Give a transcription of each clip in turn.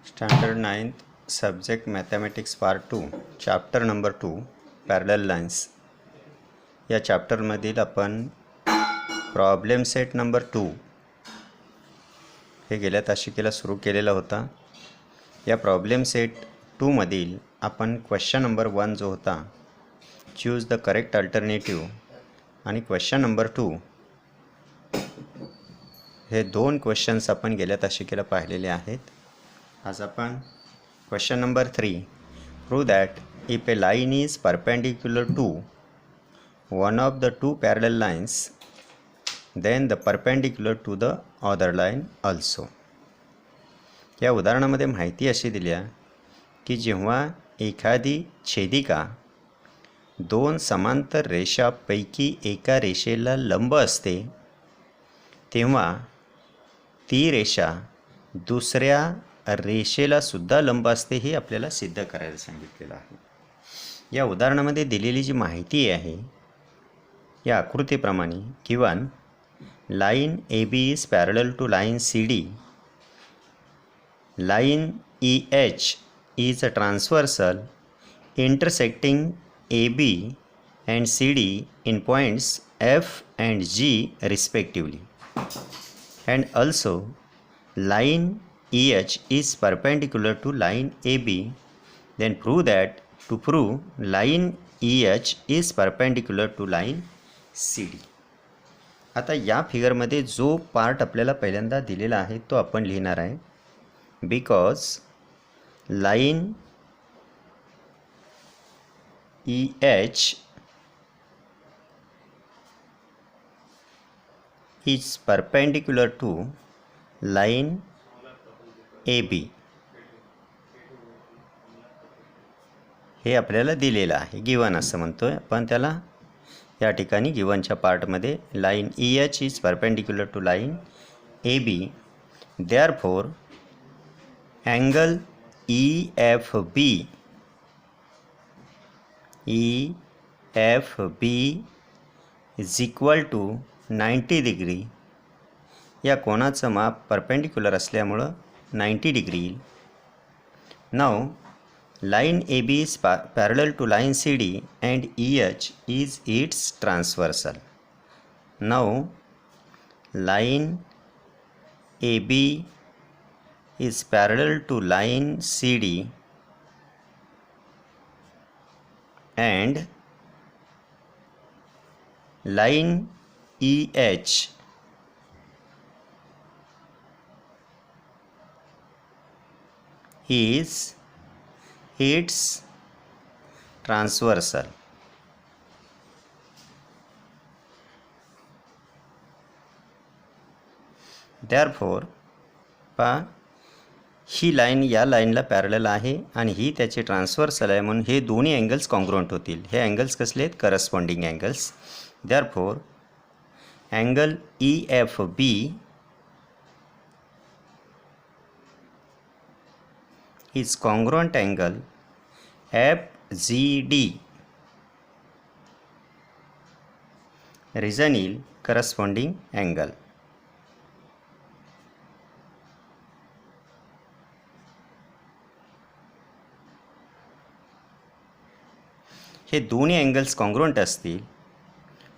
Standard 9th Subject Mathematics Part 2 Chapter number 2 Parallel Lines या चॅप्टरमधील आपण problem set number 2 हे गेल्या तासिकेला सुरू केलेला होता. या प्रॉब्लेम सेट 2 मधील आपण क्वेश्चन नंबर 1 जो होता चूज द करेक्ट अल्टरनेटिव्ह आणि क्वेश्चन नंबर 2 हे दोन क्वेश्चन्स आपण गेल्या तासिकेला पाहिलेले आहेत. आज आपण question number 3 prove that if a line is perpendicular to one of the two parallel lines then the perpendicular to the other line also. या उदाहरणामध्ये माहिती अशी दिली आहे की जेव्हा एखादी छेदिका दोन समांतर रेषापैकी एका रेषेला लंब असते तेव्हा ती रेषा दुसऱ्या रेषेला सुद्धा लंब असते हे आपल्याला सिद्ध करायला सांगितलेलं आहे. या उदाहरणामध्ये दिलेली जी माहिती आहे या आकृतीप्रमाणे given line A B is parallel to line C D, line E H is a transversal intersecting A B and C D in points F and G respectively, and also line EH is perpendicular to line AB, then prove that to prove line EH is perpendicular to line CD. आता या फिगरमध्ये जो part आपल्याला पहिल्यांदा दिलेला आहे तो आपण लिहिणार आहे. Because line EH is perpendicular to line AB हे आपल्याला दिलेलं आहे. गिवन असं म्हणतोय आपण त्याला. या ठिकाणी गिवनच्या पार्टमध्ये line EH is perpendicular to line AB, therefore angle EFB is equal to 90 degree. या कोणाचं माप परपेंडिक्युलर असल्यामुळं 90 डिग्री येईल. Now line A B is parallel to line C D and EH is its transversal. Now line A B is parallel to line C D and line EH is its transversal. Therefore ही line या लाईनला parallel आहे आणि ही त्याची transversal आहे म्हणून हे दोन्ही अँगल्स कॉन्ग्रुएंट होतील. हे अँगल्स कसले आहेत? Corresponding angles. Therefore angle EFB is congruent angle FGD. Reason is corresponding angle. हे दोन्ही अँगल्स कॉन्ग्रुएंट असतील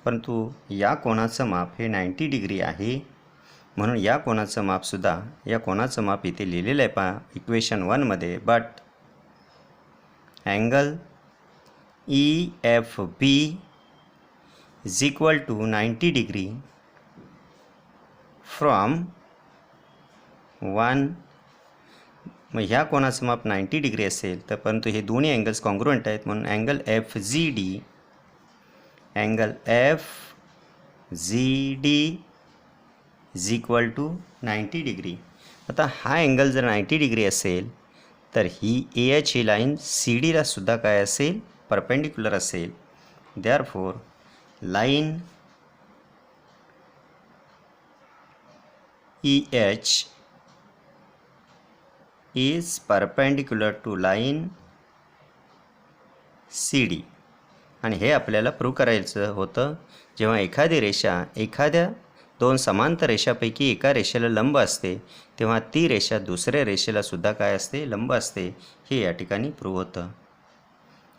परंतु या कोणाचं माप हे 90 डिग्री आहे म्हणून या कोणाचं मापसुद्धा या कोणाचं माप इथे लिहिलेलं आहे पहा इक्वेशन 1 मध्ये. But angle EFB is equal to 90 degree from 1. मग ह्या कोणाचं माप 90 डिग्री असेल तर परंतु हे दोन्ही अँगल्स कॉन्ग्रुएंट आहेत म्हणून angle FGD is equal to 90 degree. आता हा अँगल जर 90 डिग्री असेल तर ही AH ही लाईन CDला सुद्धा काय असेल? परपेंडिक्युलर असेल. Therefore line EH is perpendicular to line CD. आणि हे आपल्याला प्रूव्ह करायचं होतं जेव्हा एखादी रेषा एखाद्या दोन समांतर रेषापैकी एका रेषेला लंब असते तेव्हा ती रेषा दुसऱ्या रेषेला सुद्धा काय असते, लंब असते, हे या ठिकाणी प्रूव्ह होतं.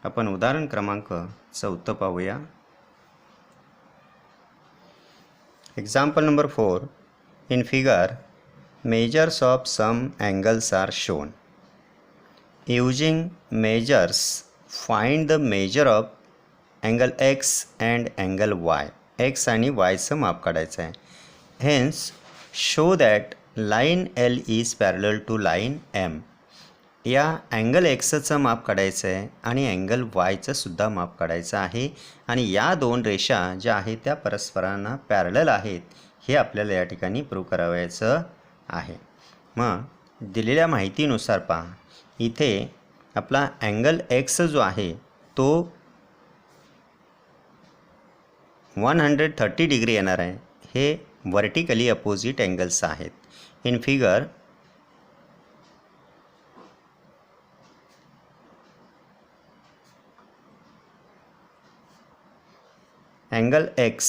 आपण उदाहरण क्रमांक 4 पाहूया. Example number 4. In figure measures of some angles are shown. Using measures find the measure of angle x and angle y. X आणि वायचं माप काढायचं आहे. Hence show that line l is parallel to line m. या angle एक्सचं माप काढायचं आहे आणि अँगल वायचं सुद्धा माप काढायचं आहे आणि या दोन रेषा ज्या आहेत त्या परस्परांना पॅरलल आहेत हे आपल्याला या ठिकाणी प्रूव्ह करायचं आहे. मग दिलेल्या माहितीनुसार पहा, इथे आपला अँगल एक्स जो आहे तो 130 डिग्री येणार आहे. हे वर्टिकली अपोजिट अँगल्स आहेत. In figure angle x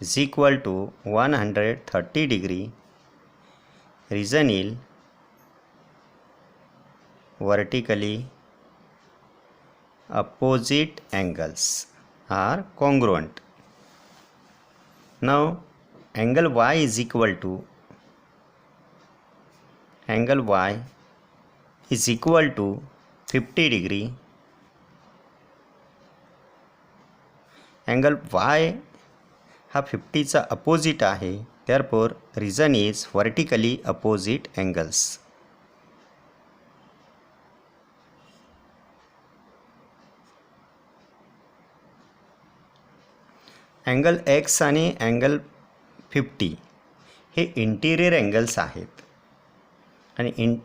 is equal to 130 degree. Reason is vertically opposite angles are congruent. Now angle y is equal to angle y is equal to 50 degree. Angle y हा 50चा opposite आहे. Therefore reason is vertically opposite angles. Angle x आणि angle 50 हे interior angles आहेत आणि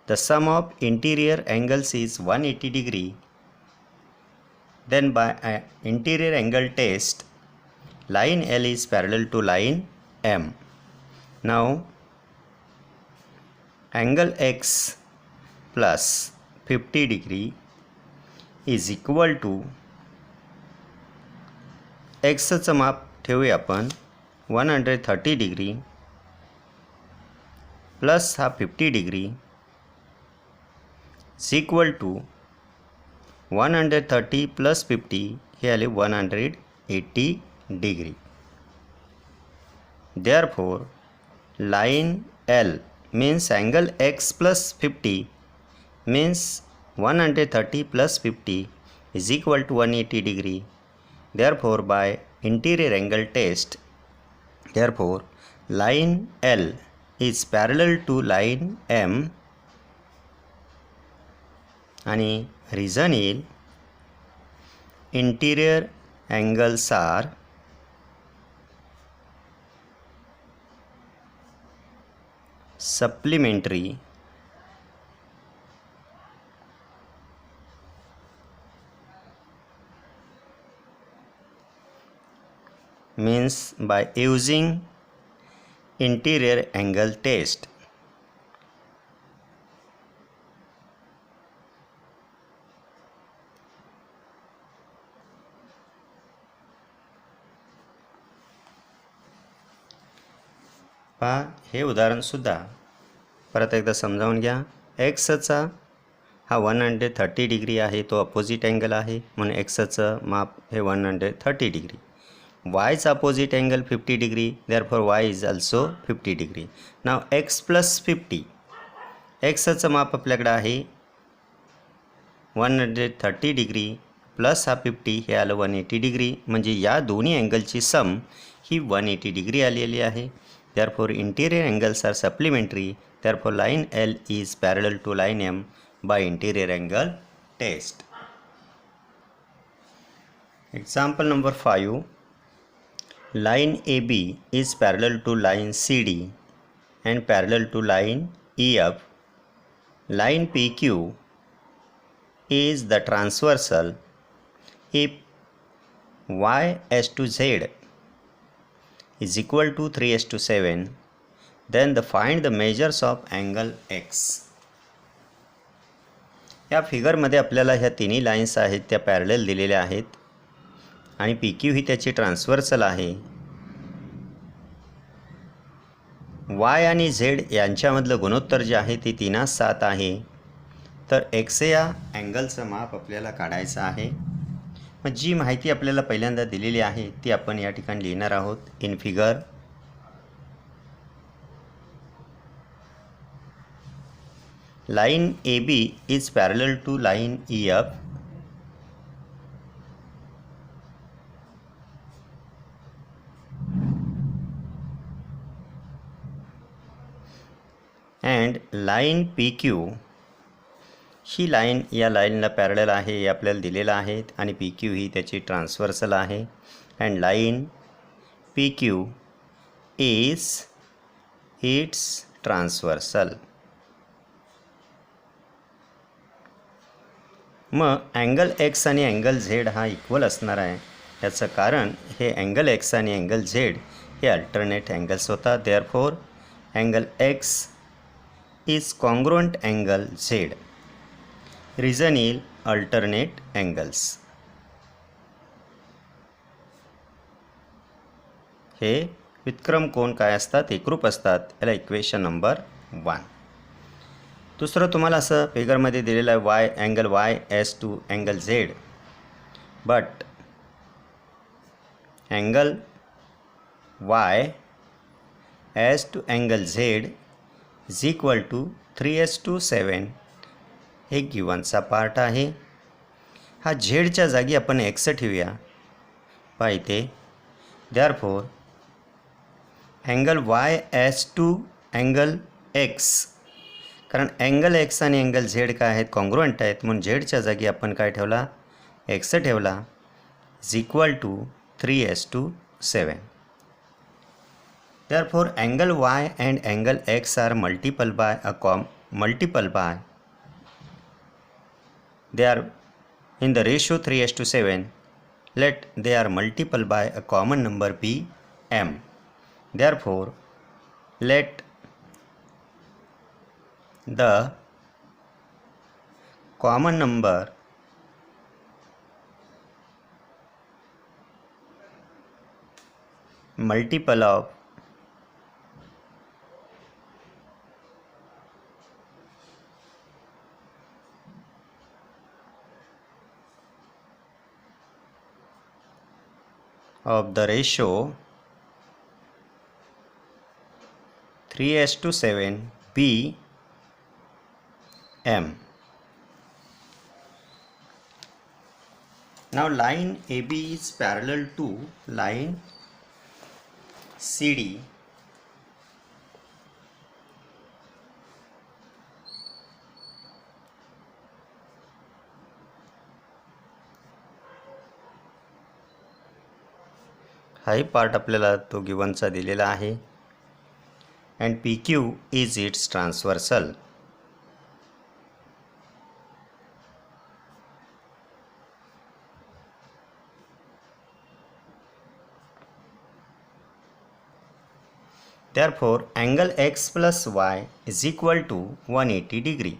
the sum of interior angles is 180 degree. Then by interior angle test, line L is parallel to line M. Now angle X plus 50 degree is equal to X चं माप ठेवूया आपण 130 degree plus हा 50 degree is equal to 130 plus 50 हे आले 180 degree. Therefore line L means angle x plus 50 means 130 plus 50 is equal to 180 degree. Therefore by interior angle test, therefore line L is parallel to line M आणि reason is interior angles are supplementary means by using interior angle test. पहा हे उदाहरणसुद्धा परत एकदा समजावून घ्या. एक्सचा हा 130 degree आहे, तो अपोजिट अँगल आहे म्हणून एक्सचं माप हे 130 डिग्री. वायचा opposite angle 50 degree, therefore Y is also 50 degree. Now X plus 50, एक्सचं माप आपल्याकडे आहे 130 डिग्री प्लस हा 50 हे आलं 180 डिग्री. म्हणजे या दोन्ही अँगलची सम ही 180 डिग्री आलेली आहे. Therefore interior angles are supplementary. Therefore line L is parallel to line M by interior angle test. Example number 5. Line AB is parallel to line CD and parallel to line EF. Line PQ is the transversal if y to z is equal to 3:7, then find the measures of angle x. या फिगरमध्ये आपल्याला ह्या तिन्ही lines आहेत त्या parallel दिलेल्या आहेत आणि P Q ही त्याची ट्रान्सव्हर्सल आहे. वाय आणि झेड यांच्यामधलं गुणोत्तर जे आहे ते 3:7 आहे. तर एक्स या अँगलचं माप आपल्याला काढायचं आहे. मग जी माहिती आपल्याला पहिल्यांदा दिलेली आहे ती आपण या ठिकाणी लिहिणार आहोत. In figure line A B is parallel to line E F and line P Q ही लाईन या लाईनला पॅरलल आहे हे आपल्याला दिलेलं आहे आणि पी क्यू ही त्याची ट्रान्सव्हर्सल आहे. And line P Q is its transversal. मग अँगल एक्स आणि अँगल झेड हा इक्वल असणार आहे. याचं कारण हे अँगल एक्स आणि अँगल झेड हे अल्टरनेट अँगल्स होतात. Therefore angle x is congruent angle Z. Reason येईल अल्टरनेट अँगल्स. हे व्युत्क्रम कोन काय असतात, एकरूप असतात. याला इक्वेशन नंबर 1. दुसरं तुम्हाला असं फिगरमध्ये दिलेलं आहे y angle y is to angle z. But angle y is to angle z is equal to 3:7 हे गिवनचा पार्ट आहे. हा झेडच्या जागी आपण एक्स ठेवूया पाहिजे. Therefore angle y is to angle x, कारण अँगल एक्स आणि अँगल झेड काय आहेत, कॉन्ग्रुएंट आहेत, म्हणून झेडच्या जागी आपण काय ठेवला, एक्स ठेवला. Is equal to 3:7. Therefore angle y and angle x are multiple by they are in the ratio 3:7. Let they are multiple by a common number p m. Therefore let the common number multiple of the ratio 3:7 p m. Now line AB is parallel to line CD. हाही part आपल्याला तो गिवनचा दिलेला आहे. And P Q is its transversal. Therefore angle x plus y is equal to 180 degree.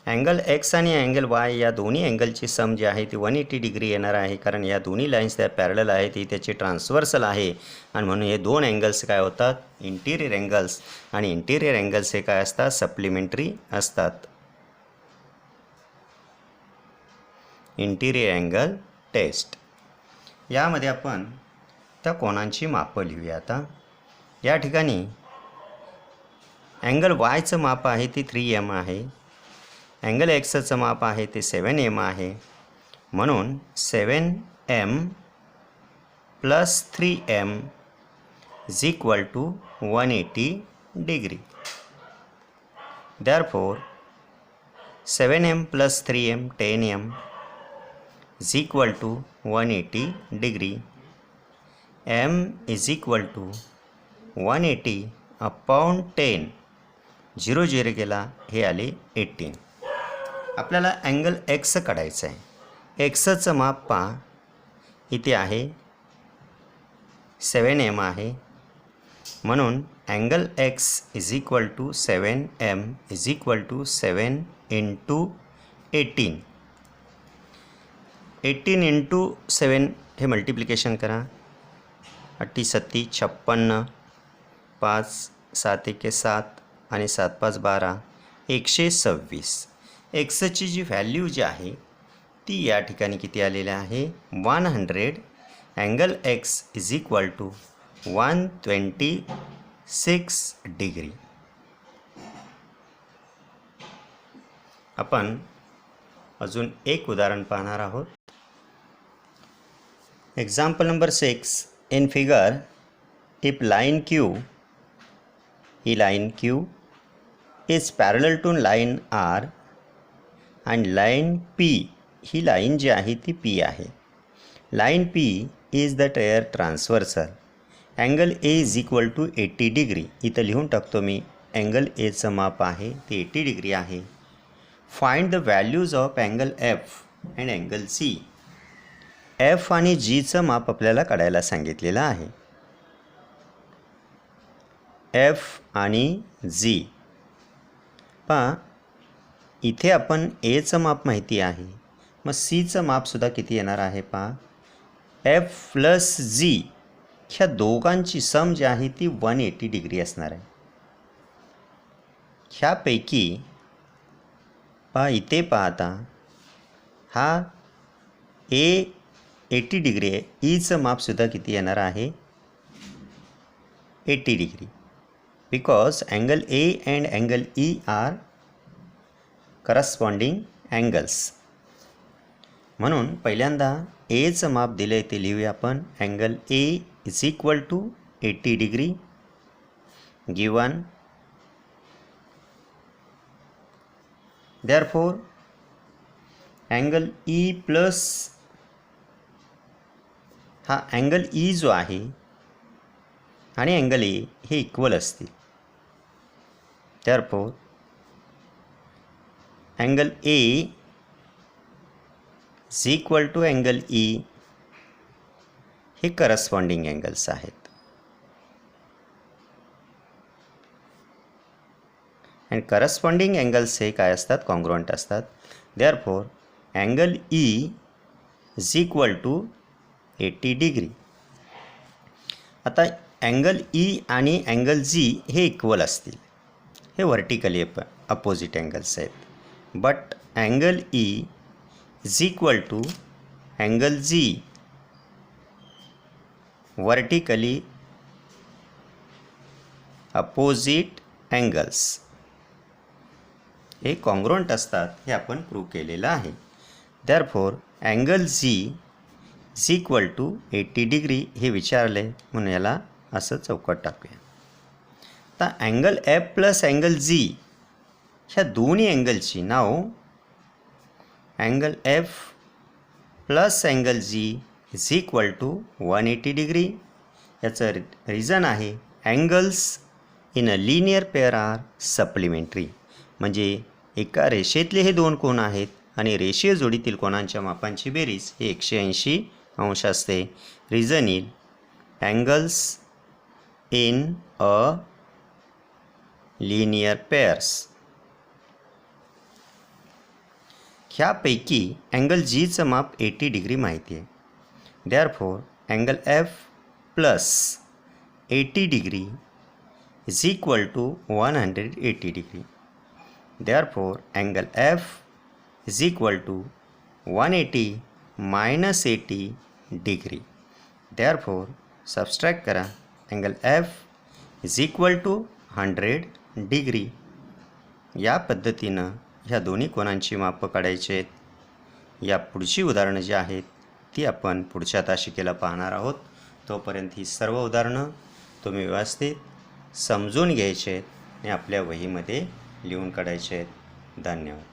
Angle x आणि angle Y या दोन्ही अँगलची सम जी आहे ती 180 डिग्री येणार आहे, कारण या दोन्ही लाईन्स त्या पॅरलल आहेत, ती त्याची ट्रान्सव्हर्सल आहे. आणि म्हणून हे दोन अँगल्स काय होतात, इंटिरियर अँगल्स. आणि इंटिरियर अँगल्स हे काय असतात, सप्लिमेंटरी असतात. Interior angle test. यामध्ये आपण त्या कोनांची मापं लिहूया. आता या ठिकाणी अँगल वायचं माप आहे ते 3m आहे. अँगल एक्सचं माप आहे ते 7m आहे. म्हणून 7m plus 3m is equal to 180 degree. Therefore 7m plus 3m 10m is equal to 180 degree. m is equal to 180 upon 10. 0 0 गेला, हे आले 18. आपल्याला अँगल एक्स काढायचं आहे. एक्सचं माप पहा, इथे आहे 7m आहे. म्हणून angle x is equal to 7m is equal to 7 into 18. 18 into 7 हे मल्टिप्लिकेशन करा. 8 7 56, 5 7 1 7 आणि 7 5 12, 126. एक्सची जी व्हॅल्यू जी आहे ती या ठिकाणी किती आलेली आहे 100. Angle x is equal to 126 degree. आपण अजून एक उदाहरण पाहणार आहोत. Example number 6. In figure if line Q, ही line Q is parallel to line R and line P, ही लाईन जी आहे ती पी आहे. Line P is the their transversal. Angle A is equal to 80 degree. इथं लिहून टाकतो मी. Angle एचं माप आहे ते 80 डिग्री आहे. Find the values of angle F and angle C. F आणि जीचं माप आपल्याला काढायला सांगितलेलं आहे. एफ आणि जी पहा, इथे आपण एचं माप माहिती आहे, मग सीचं मापसुद्धा किती येणार आहे पहा. एफ प्लस जी ह्या दोघांची सम जी आहे ती 180 डिग्री असणार आहे. ह्यापैकी पहा इथे पाहता हा ए 80 डिग्री आहे. ईचं मापसुद्धा किती येणार आहे 80 degree. Because angle A and angle E are corresponding angles. म्हणून पहिल्यांदा एचं माप दिलं आहे ते लिहूया आपण. Angle A is equal to 80 degree given. Therefore angle E plus हा अँगल ई जो आहे आणि अँगल ए हे इक्वल असतील. Therefore angle A is equal to angle E हे करस्पॉन्डिंग अँगल्स आहेत. अँड करस्पॉन्डिंग अँगल्स हे काय असतात कॉन्ग्रुएंट असतात. Therefore angle E is equal to 80 degree. आता अँगल ई आणि अँगल जी हे इक्वल असतील. हे व्हर्टिकली अपोजिट अँगल्स आहेत. But angle E is equal to angle G vertically opposite angles हे कॉन्ग्रुएंट असतात हे आपण प्रूव्ह केलेलं आहे. Therefore angle G is equal to 80 degree हे विचारले म्हणून याला असं चौकट टाकूया. आता angle F plus angle G ह्या दोन्ही अँगलची now angle F plus angle G is equal to 180 degree. याचं रिझन आहे angles in a linear pair are supplementary. म्हणजे एका रेषेतले हे दोन कोन आहेत आणि रेषीय जोडीतील कोनांच्या मापांची बेरीज ही 180 अंश असते. Reason is angles in a linear pairs. ह्यापैकी अँगल जीचं माप 80 डिग्री माहिती आहे. Therefore angle F plus 80 degree is equal to 180 degree. Therefore angle F is equal to 180 minus 80 degree. Therefore subtract करा. Angle F is equal to 100 degree. या पद्धतीनं ह्या दोन्ही कोनांची मापं काढायची आहेत. या पुढची उदाहरणं जी आहेत ती आपण पुढच्या तासिकेला पाहणार आहोत. तोपर्यंत ही सर्व उदाहरणं तुम्ही व्यवस्थित समजून घ्यायचे आहेत आणि आपल्या वहीमध्ये लिहून काढायचे आहेत. धन्यवाद.